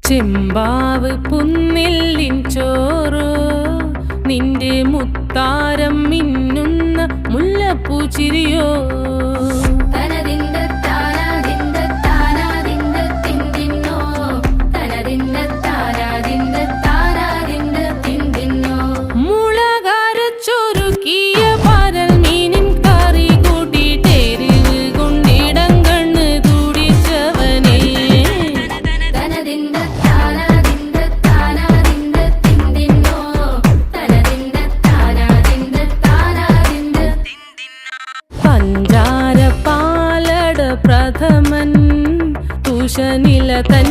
ചെമ്പാവ് പുന്നെല്ലിൻ ചോറോ നിന്റെ മുത്താരം മിന്നുന്ന മുല്ലപ്പൂച്ചിരിയോ പഞ്ചാര പാലട പ്രഥമൻ തുഷനില തൻ